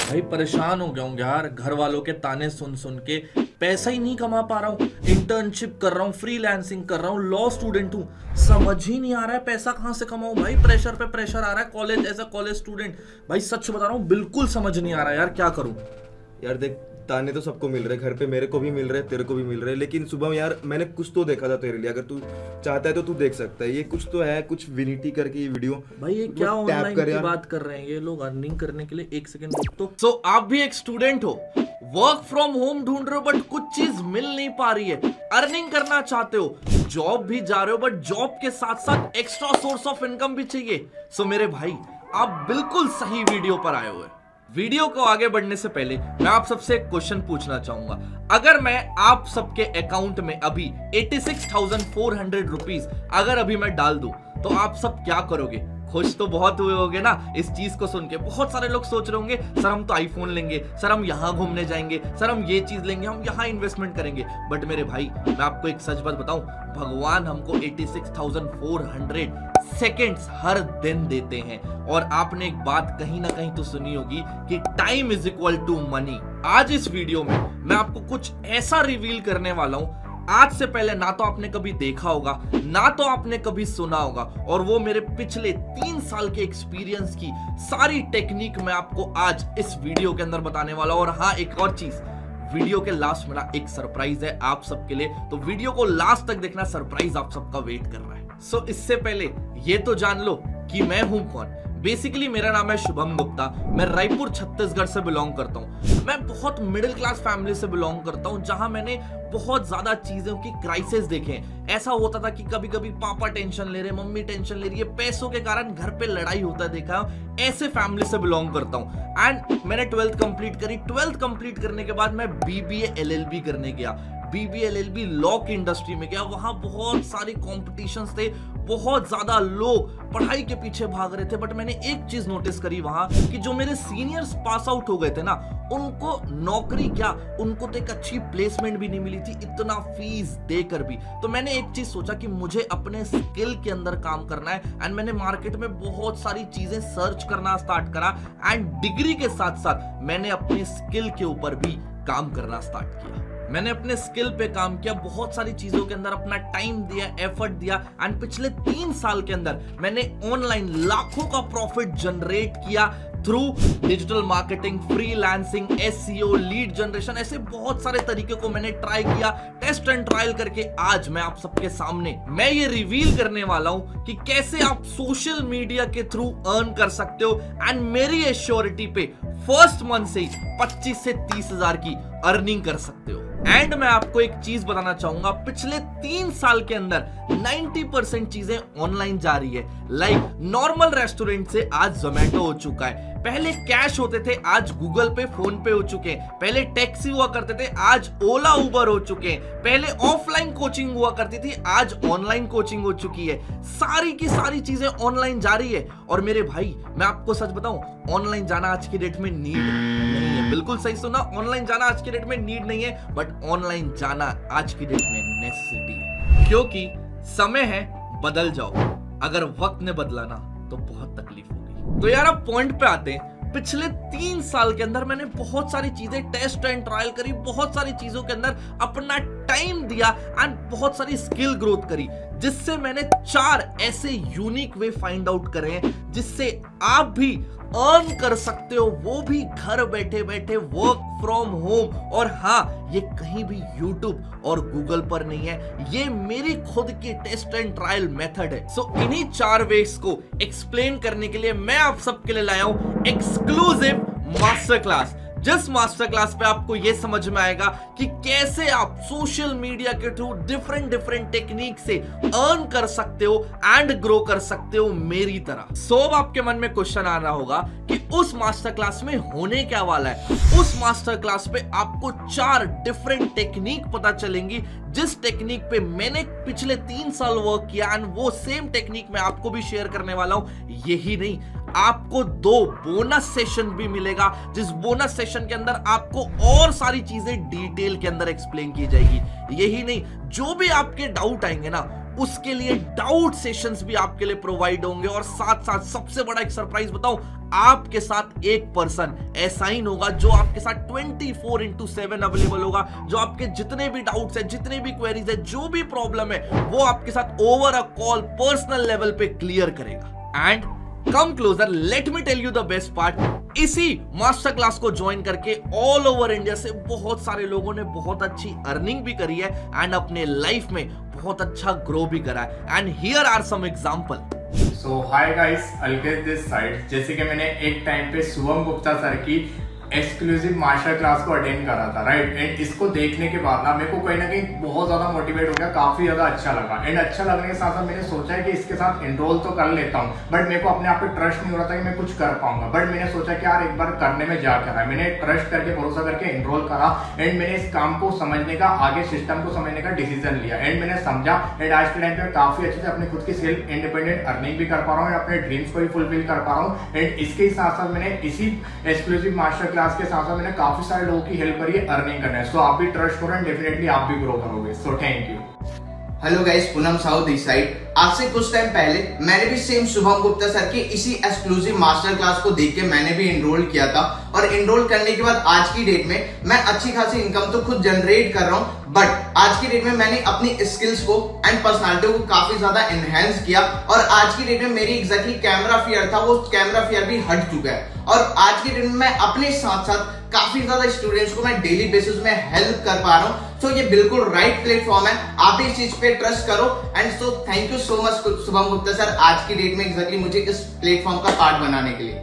भाई परेशान हो गया हूँ यार, घर वालों के ताने सुन सुन के। पैसा ही नहीं कमा पा रहा हूँ, इंटर्नशिप कर रहा हूँ, फ्रीलांसिंग कर रहा हूँ, लॉ स्टूडेंट हूँ, समझ ही नहीं आ रहा है पैसा कहाँ से कमाऊं। भाई प्रेशर पे प्रेशर आ रहा है, college as a college student. भाई सच बता रहा हूँ, बिल्कुल समझ नहीं आ रहा यार, क्या करूँ। यार देख, ताने तो सबको मिल रहे, घर पे मेरे को भी मिल रहे, तेरे को भी मिल रहे, लेकिन सुबह यार मैंने कुछ तो देखा था तेरे लिए। अगर तू चाहता है तो तू देख सकता है। ये कुछ तो है, कुछ विनिटी करके ये वीडियो। भाई ये क्या ऑनलाइन की बात कर रहे हैं ये लोग अर्निंग करने के लिए। एक सेकंड रुक तो। सो आप भी एक स्टूडेंट हो, वर्क फ्रॉम होम ढूंढ रहे हो बट कुछ चीज मिल नहीं पा रही है, अर्निंग करना चाहते हो, जॉब भी जा रहे हो बट जॉब के साथ साथ एक्स्ट्रा सोर्स ऑफ इनकम भी चाहिए। सो मेरे भाई, आप बिल्कुल सही वीडियो पर आए हुए। वीडियो को आगे बढ़ने से पहले मैं आप सबसे एक क्वेश्चन पूछना चाहूंगा। अगर मैं आप सबके अकाउंट में अभी 86,400 रुपीज अगर अभी मैं डाल दूं तो आप सब क्या करोगे? खुश तो बहुत हुए होगे ना इस चीज को सुन के। बहुत सारे लोग सोच रहे होंगे, सर हम तो आईफोन लेंगे, सर हम यहाँ घूमने जाएंगे, सर हम ये चीज लेंगे, हम यहाँ इन्वेस्टमेंट करेंगे। बट मेरे भाई, मैं आपको एक सच बात बताऊं, भगवान हमको 86,400 सेकेंड्स हर दिन देते हैं। और आपने एक बात कहीं ना कहीं तो सुनी होगी कि time is equal to money. आज इस वीडियो में मैं आपको कुछ ऐसा रिवील करने वाला हूं, आज से पहले ना तो आपने कभी देखा होगा, ना तो आपने कभी सुना होगा। और वो मेरे पिछले 3 साल के एक्सपीरियंस की सारी टेक्निक मैं आपको आज इस वीडियो के अंदर बताने वाला हूं। और हाँ, एक और चीज, वीडियो के लास्ट में ना एक सरप्राइज है आप सबके लिए, तो वीडियो को लास्ट तक देखना, सरप्राइज आप सबका वेट कर रहा है। सो इससे पहले ये तो जान लो कि मैं हूं कौन। बेसिकली मेरा नाम है शुभम गुप्ता, मैं रायपुर छत्तीसगढ़ से बिलोंग करता हूं। मैं बहुत मिडिल क्लास फैमिली से बिलोंग करता हूं, जहां मैंने बहुत ज्यादा चीजों की क्राइसिस देखे हैं। ऐसा होता था कि कभी कभी पापा टेंशन ले रहे, मम्मी टेंशन ले रही है, पैसों के कारण घर पे लड़ाई होता देखा। ऐसे फैमिली से बिलोंग करता हूं। एंड मैंने 12th कंप्लीट करी। 12th कंप्लीट करने के बाद मैं BBA LLB करने गया। BBA LLB लॉ की इंडस्ट्री में गया। वहां बहुत सारे कॉम्पिटिशन्स थे, बहुत ज्यादा लोग पढ़ाई के पीछे भाग रहे थे। बट मैंने एक चीज नोटिस करी वहां, कि जो मेरे सीनियर्स पास आउट हो गए थे ना, उनको नौकरी क्या, उनको तो एक अच्छी प्लेसमेंट भी नहीं मिली थी, इतना फीस देकर भी। तो मैंने एक चीज सोचा कि मुझे अपने स्किल के अंदर काम करना है। एंड मैंने मार्केट में बहुत सारी चीजें सर्च करना स्टार्ट करा। एंड डिग्री के साथ साथ मैंने अपने स्किल के ऊपर भी काम करना स्टार्ट किया। मैंने अपने स्किल पे काम किया, बहुत सारी चीजों के अंदर अपना टाइम दिया, एफर्ट दिया। एंड पिछले 3 साल के अंदर मैंने ऑनलाइन लाखों का प्रॉफिट जनरेट किया through digital marketing, freelancing, SEO, lead generation. ऐसे बहुत सारे तरीके को मैंने ट्राई किया, टेस्ट एंड ट्रायल करके आज मैं आप सबके सामने मैं ये रिवील करने वाला हूं कि कैसे आप सोशल मीडिया के थ्रू अर्न कर सकते हो। एंड मेरी एश्योरिटी पे फर्स्ट मंथ से ही 25 से 30 हजार की अर्निंग कर सकते हो। एंड मैं आपको एक चीज बताना चाहूंगा, पिछले 3 साल के अंदर 90% चीजें ऑनलाइन जा रही है। लाइक नॉर्मल रेस्टोरेंट से आज जोमेटो हो चुका है। पहले कैश होते थे, आज गूगल पे, फोन पे हो चुके हैं। पहले टैक्सी हुआ करते थे, आज ओला उबर हो चुके हैं। पहले ऑफलाइन कोचिंग हुआ करती थी, आज ऑनलाइन कोचिंग हो चुकी है। सारी की सारी चीजें ऑनलाइन जा रही है। और मेरे भाई, मैं आपको सच बताऊं, ऑनलाइन जाना आज की डेट में नीड नहीं है। बिल्कुल सही सुना, ऑनलाइन जाना आज की डेट में नीड नहीं है, बट ऑनलाइन जाना आज की डेट में नेसेसिटी है। क्योंकि समय है, बदल जाओ। अगर वक्त ने बदला ना तो बहुत तकलीफ होगी। तो यार अब पॉइंट पे आते हैं। पिछले 3 साल के अंदर मैंने बहुत सारी चीजें टेस्ट एंड ट्रायल करी, बहुत सारी चीजों के अंदर अपना टाइम दिया एंड बहुत सारी स्किल ग्रोथ करी, जिससे मैंने 4 ऐसे यूनिक वे फाइंड आउट करे हैं जिससे आप भी अर्न कर सकते हो, वो भी घर बैठे बैठे, वर्क फ्रॉम होम। और हाँ, ये कहीं भी YouTube और Google पर नहीं है, ये मेरी खुद की टेस्ट एंड ट्रायल मेथड है। सो इन्हीं 4 वेज को एक्सप्लेन करने के लिए मैं आप सबके लिए लाया हूं एक्सक्लूसिव मास्टर क्लास। जिस मास्टर क्लास पे आपको यह समझ में आएगा कि कैसे आप सोशल मीडिया के थ्रू डिफरेंट टेक्निक से अर्न कर सकते हो एंड ग्रो कर सकते हो मेरी तरह। सो अब आपके मन में क्वेश्चन आ रहा होगा कि उस मास्टर क्लास में होने क्या वाला है। उस मास्टर क्लास पे आपको 4 डिफरेंट टेक्निक पता चलेंगी, जिस टेक्निक पे मैंने पिछले 3 साल वर्क किया एंड वो सेम टेक्निक मैं आपको भी शेयर करने वाला हूं। यही नहीं, आपको 2 बोनस सेशन भी मिलेगा, जिस बोनस सेशन के अंदर आपको और सारी चीजें डिटेल के अंदर एक्सप्लेन की जाएगी। यही नहीं, जो भी आपके डाउट आएंगे ना, उसके लिए डाउट सेशंस भी आपके लिए प्रोवाइड होंगे, और साथ साथ सबसे बड़ा एक सरप्राइज बताऊं, आपके साथ एक पर्सन असाइन होगा जो आपके साथ 24/7 अवेलेबल होगा, जो आपके जितने भी डाउट्स है, जितने भी क्वेरीज है, जो भी प्रॉब्लम है, वो आपके साथ over a call personal level पे क्लियर करेगा। And come closer, let me tell you the best part, इसी मास्टर क्लास को ज्वाइन करके ऑल ओवर इंडिया से बहुत सारे लोगों ने बहुत अच्छी अर्निंग भी करी है एंड अपने लाइफ में बहुत अच्छा ग्रो भी करा है। And here are some example. So hi guys, Alkesh this side. जैसे कि मैंने एक टाइम पे शुभम गुप्ता सर की एक्सक्लूसिव मास्टर क्लास को अटेंड करा था, राइट। एंड इसको देखने के बाद ना मेरे को कहीं ना कहीं बहुत ज्यादा मोटिवेट हो गया, काफी ज्यादा अच्छा लगा। एंड अच्छा लगने के साथ साथ मैंने सोचा है कि इसके साथ एनरोल तो कर लेता हूँ, बट मेरे को अपने आप पे ट्रस्ट नहीं हो रहा था कि मैं कुछ कर पाऊंगा। बट मैंने सोचा कि यार एक बार करने में जा क्या है, मैंने ट्रस्ट करके भरोसा करके एनरोल करा एंड मैंने इस काम को समझने का, आगे सिस्टम को समझने का डिसीजन लिया एंड मैंने समझा। एंड आज के टाइम पे काफी अच्छे से अपनी खुद की सेल्फ इंडिपेंडेंट अर्निंग भी कर पा रहा हूँ, अपने ड्रीम्स को भी फुलफिल कर पा रहा हूँ। एंड इसके साथ साथ मैंने इसी एक्सक्लूसिव मास्टर क्लास के साथ साथ मैंने काफी सारे लोगों की हेल्प करी है अर्निंग करने। सो आप भी ट्रस्ट करो एंड डेफिनेटली आप भी ग्रो करोगे। So thank you. Hello guys, Poonam Sahu this side. आज से कुछ टाइम पहले मैंने भी सेम शुभम गुप्ता सर की इसी एक्सक्लूसिव मास्टर क्लास को देख के मैंने भी एनरोल किया था, और एनरोल करने के बाद आज की डेट में मैं अच्छी खासी इनकम तो खुद जनरेट कर रहा हूँ, बट आज की डेट में मैंने अपनी स्किल्स को एंड पर्सनालिटी को काफी ज्यादा एनहेंस किया, और आज की डेट में मेरी एग्जैक्टली कैमरा फियर था, वो कैमरा फियर भी हट चुका है। और आज की डेट में मैं अपने साथ साथ काफी ज्यादा स्टूडेंट्स को मैं डेली बेसिस में हेल्प कर पा रहा हूँ। सो ये बिल्कुल राइट प्लेटफॉर्म है, आप इस चीज पे ट्रस्ट करो। And so thank you so much Shubham Gupta sir, आज की डेट में एग्जैक्टली मुझे इस प्लेटफॉर्म का पार्ट बनाने के लिए।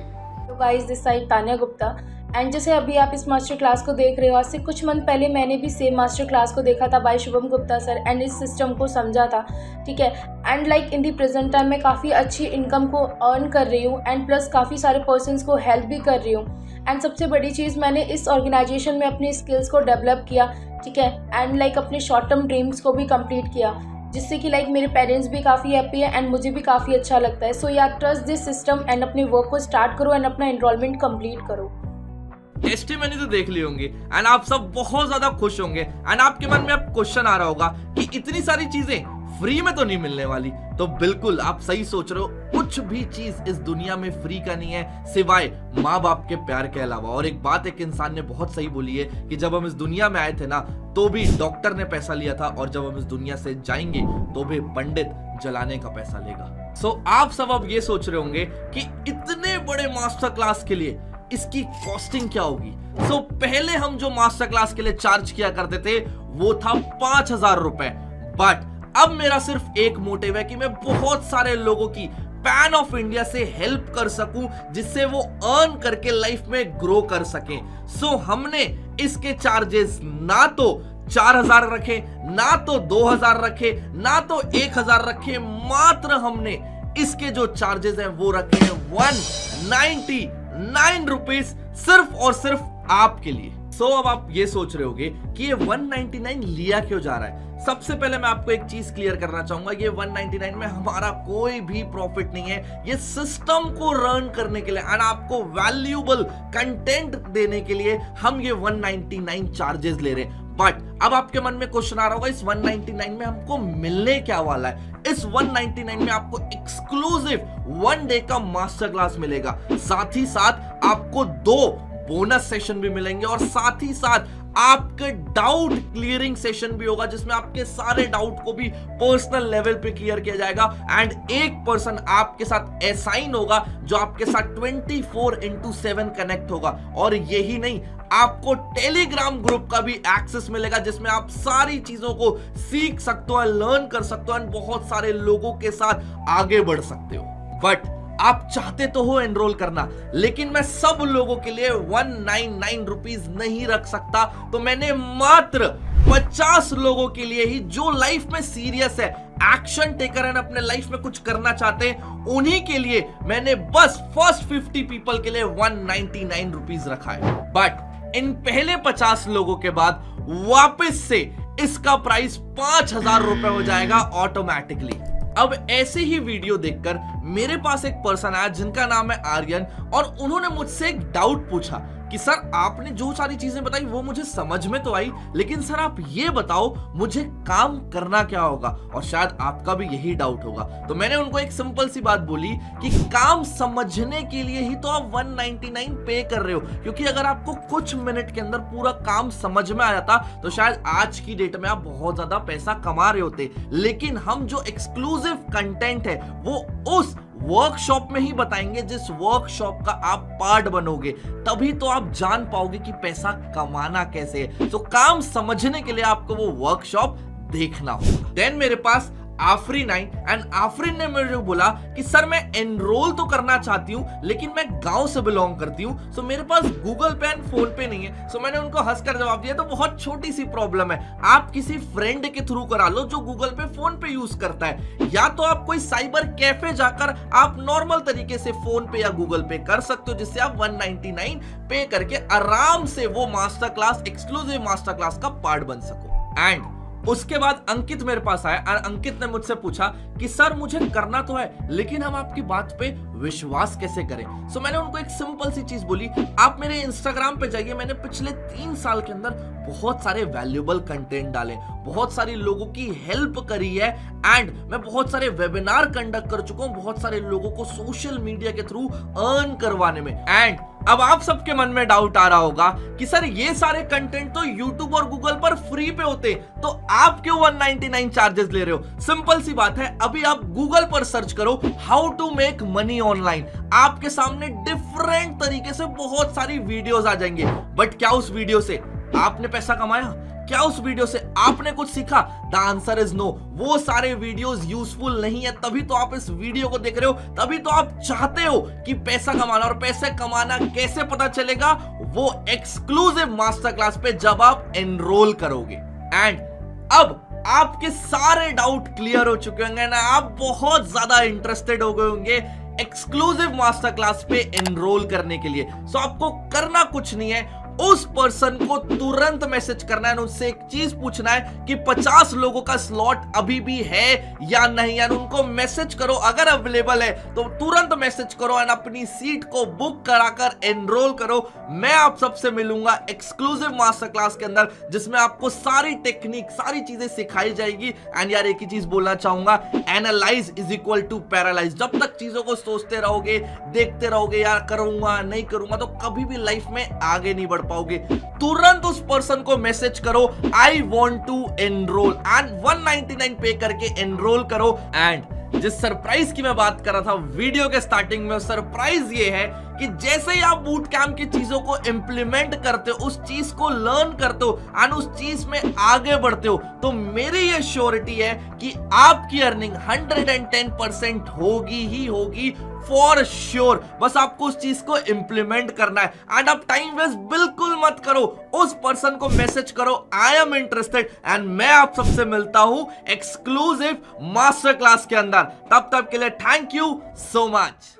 तो guys, this side Tanya Gupta. And जैसे अभी आप इस मास्टर क्लास को देख रहे हो, आज से कुछ मंथ पहले मैंने भी सेम मास्टर क्लास को देखा था by Shubham Gupta sir and इस सिस्टम को समझा था, ठीक है। And like in the present time मैं काफ़ी अच्छी इनकम को अर्न कर रही हूँ एंड प्लस काफ़ी सारे पर्सन्स को हेल्प भी कर रही हूँ। एंड सबसे बड़ी चीज़, मैंने इस ऑर्गेनाइजेशन में अपनी स्किल्स को डेवलप किया, ठीक है। एंड लाइक अपने शॉर्ट टर्म ड्रीम्स को भी कंप्लीट किया, जिससे कि लाइक मेरे पेरेंट्स भी काफ़ी हैप्पी है एंड मुझे भी काफ़ी अच्छा लगता है। सो यार, ट्रस्ट दिस सिस्टम एंड अपने वर्क को स्टार्ट करो एंड अपना एनरोलमेंट कंप्लीट करो। टेस्टिमनी तो देख ली होंगी एंड आप सब बहुत ज्यादा खुश होंगे एंड आपके मन में अब क्वेश्चन आ रहा होगा कि इतनी सारी चीजें फ्री में तो नहीं मिलने वाली। तो बिल्कुल आप सही सोच रहे हो, कुछ भी चीज इस दुनिया में फ्री का नहीं है सिवाय माँ बाप के प्यार के अलावा। और एक बात एक इंसान ने बहुत सही बोली है कि जब हम इस दुनिया में आए थे ना, तो भी डॉक्टर ने पैसा लिया था, और जब हम इस दुनिया से जाएंगे तो भी पंडित जलाने का पैसा लेगा। सो आप सब अब ये सोच रहे होंगे कि इतने बड़े मास्टर क्लास के लिए इसकी कॉस्टिंग क्या होगी। सो पहले हम जो मास्टर क्लास के लिए चार्ज किया करते थे वो था 5,000 रुपए, बट अब मेरा सिर्फ एक मोटिव है कि मैं बहुत सारे लोगों की पैन ऑफ इंडिया से हेल्प कर सकूं, जिससे वो अर्न करके लाइफ में ग्रो कर सकें। सो हमने इसके चार्जेस ना तो 4,000 रखे, ना तो 2,000 रखे, ना तो 1,000 रखे, मात्र हमने इसके जो चार्जेस हैं वो रखे हैं 199 रुपीज, सिर्फ और सिर्फ आपके लिए। सो अब आप ये सोच रहे होगे कि ये 199 लिया क्यों जा रहा है। सबसे पहले मैं आपको एक चीज क्लियर करना चाहूंगा, ये 199 में हमारा कोई भी प्रॉफिट नहीं है। ये सिस्टम को रन करने के लिए एंड आपको वैल्यूएबल कंटेंट देने के लिए हम ये 199 चार्जेस ले रहे हैं। बट अब आपके मन में क्वेश्चन आ रहा होगा, इस 199 में हमको मिलने क्या वाला है। इस 199 में आपको एक्सक्लूसिव 1 डे का मास्टर क्लास मिलेगा, साथ ही साथ आपको 2 बोनस सेशन भी मिलेंगे, और साथ ही साथ आपके डाउट क्लियरिंग सेशन भी होगा, जिसमें आपके सारे डाउट को भी पर्सनल लेवल पे क्लियर किया जाएगा। एंड एक पर्सन आपके साथ असाइन होगा जो आपके साथ 24/7 कनेक्ट होगा। और यही नहीं, आपको टेलीग्राम ग्रुप का भी एक्सेस मिलेगा, जिसमें आप सारी चीजों को सीख सकते हो, लर्न कर सकते हो, एंड बहुत सारे लोगों के साथ आगे बढ़ सकते हो। बट आप चाहते तो हो एनरोल करना, लेकिन मैं सब लोगों के लिए 199 रुपीज नहीं रख सकता। तो मैंने मात्र 50 लोगों के लिए ही, जो लाइफ में सीरियस है, एक्शन टेकर है, अपने लाइफ में कुछ करना चाहते हैं, उन्हीं के लिए मैंने बस फर्स्ट 50 पीपल के लिए 199 रुपीज रखा है। बट इन पहले 50 लोगों के बाद वापस से इसका प्राइस 5,000 रुपए हो जाएगा ऑटोमेटिकली। अब ऐसे ही वीडियो देखकर मेरे पास एक पर्सन आया जिनका नाम है आर्यन, और उन्होंने मुझसे एक डाउट पूछा कि सर आपने जो सारी चीजें बताई वो मुझे समझ में तो आई, लेकिन सर आप ये बताओ मुझे काम करना क्या होगा, और शायद आपका भी यही डाउट होगा। तो मैंने उनको एक सिंपल सी बात बोली कि काम समझने के लिए ही तो आप 199 पे कर रहे हो, क्योंकि अगर आपको कुछ मिनट के अंदर पूरा काम समझ में आ जाता तो शायद आज की डेट में आप बहुत ज्यादा पैसा कमा रहे होते। लेकिन हम जो एक्सक्लूसिव कंटेंट है वो उस वर्कशॉप में ही बताएंगे जिस वर्कशॉप का आप पार्ट बनोगे, तभी तो आप जान पाओगे कि पैसा कमाना कैसे है। तो काम समझने के लिए आपको वो वर्कशॉप देखना होगा। देन मेरे पास आफरीन आई एंड आफरीन ने मुझे बोला कि सर मैं एनरोल तो करना चाहती हूँ लेकिन मैं गांव से बिलोंग करती हूँ, सो मेरे पास गूगल पे एंड फोन पे नहीं है। सो मैंने उनको हंसकर जवाब दिया तो बहुत छोटी सी प्रॉब्लम है, आप किसी फ्रेंड के थ्रू करा लो जो गूगल पे फोन पे यूज करता है, या तो आप कोई साइबर कैफे जाकर आप नॉर्मल तरीके से फोन पे या गूगल पे कर सकते हो, जिससे आप 199 पे करके आराम से वो master class, exclusive master class का पार्ट बन सको। एंड उसके बाद अंकित मेरे पास आया और अंकित ने मुझसे पूछा कि सर मुझे करना तो है लेकिन हम आपकी बात पे विश्वास कैसे करें। सो मैंने उनको एक सिंपल सी चीज बोली, आप मेरे इंस्टाग्राम पे जाइए, मैंने पिछले 3 साल के अंदर बहुत सारे वैल्यूएबल कंटेंट डाले, बहुत सारे लोगों की हेल्प करी है, एंड मैं बहुत सारे वेबिनार कंडक्ट कर चुका हूं बहुत सारे लोगों को सोशल मीडिया के थ्रू अर्न करवाने में। एंड अब आप सबके मन में डाउट आ रहा होगा कि सर ये सारे कंटेंट तो YouTube और Google पर फ्री पे होते, तो आप क्यों 199 चार्जेस ले रहे हो? सिंपल सी बात है, अभी आप Google पर सर्च करो how to make money online, आपके सामने डिफरेंट तरीके से बहुत सारी वीडियोस आ जाएंगे। बट क्या उस वीडियो से आपने पैसा कमाया? क्या उस वीडियो से आपने कुछ सीखा? The answer is no. वो सारे वीडियोस यूजफुल नहीं है, तभी तो आप इस वीडियो को देख रहे हो, तभी तो आप चाहते हो कि पैसा कमाना। और पैसे कमाना कैसे पता चलेगा? वो एक्सक्लूसिव मास्टर क्लास पे जब आप एनरोल करोगे। एंड अब आपके सारे डाउट क्लियर हो चुके होंगे ना, आप बहुत ज्यादा इंटरेस्टेड हो गए होंगे एक्सक्लूसिव मास्टर क्लास पे एनरोल करने के लिए। सो आपको करना कुछ नहीं है, उस पर्सन को तुरंत मैसेज करना है, उनसे एक चीज पूछना है कि 50 लोगों का स्लॉट अभी भी है या नहीं, यानी उनको मैसेज करो, अगर अवेलेबल है तो तुरंत मैसेज करो एंड अपनी सीट को बुक कराकर एनरोल करो। मैं आप सबसे मिलूंगा एक्सक्लूसिव मास्टर क्लास के अंदर, जिसमें आपको सारी टेक्निक, सारी चीजें सिखाई जाएगी। एंड यार एक ही चीज बोलना चाहूंगा, analyse is equal to paralyse. जब तक चीजों को सोचते रहोगे, देखते रहोगे यार करूंगा नहीं करूंगा, तो कभी भी लाइफ में आगे नहीं बढ़ पाओगे। तुरंत उस पर्सन को मैसेज करो, I want to enrol, and 199 पे करके एनरोल करो। एंड जिस सरप्राइज की मैं बात कर रहा था वीडियो के स्टार्टिंग में, सरप्राइज ये है कि जैसे ही आप बूट कैंप की चीजों को इंप्लीमेंट करते हो, उस चीज को लर्न करते हो एंड उस चीज में आगे बढ़ते हो, तो मेरी ये श्योरिटी है कि आपकी अर्निंग 110% होगी ही होगी, फॉर श्योर। बस आपको उस चीज को इंप्लीमेंट करना है। एंड आप टाइम वेस्ट बिल्कुल मत करो, उस पर्सन को मैसेज करो आई एम इंटरेस्टेड, एंड मैं आप सबसे मिलता हूं एक्सक्लूसिव मास्टर क्लास के अंदर। तब तक के लिए थैंक यू सो मच।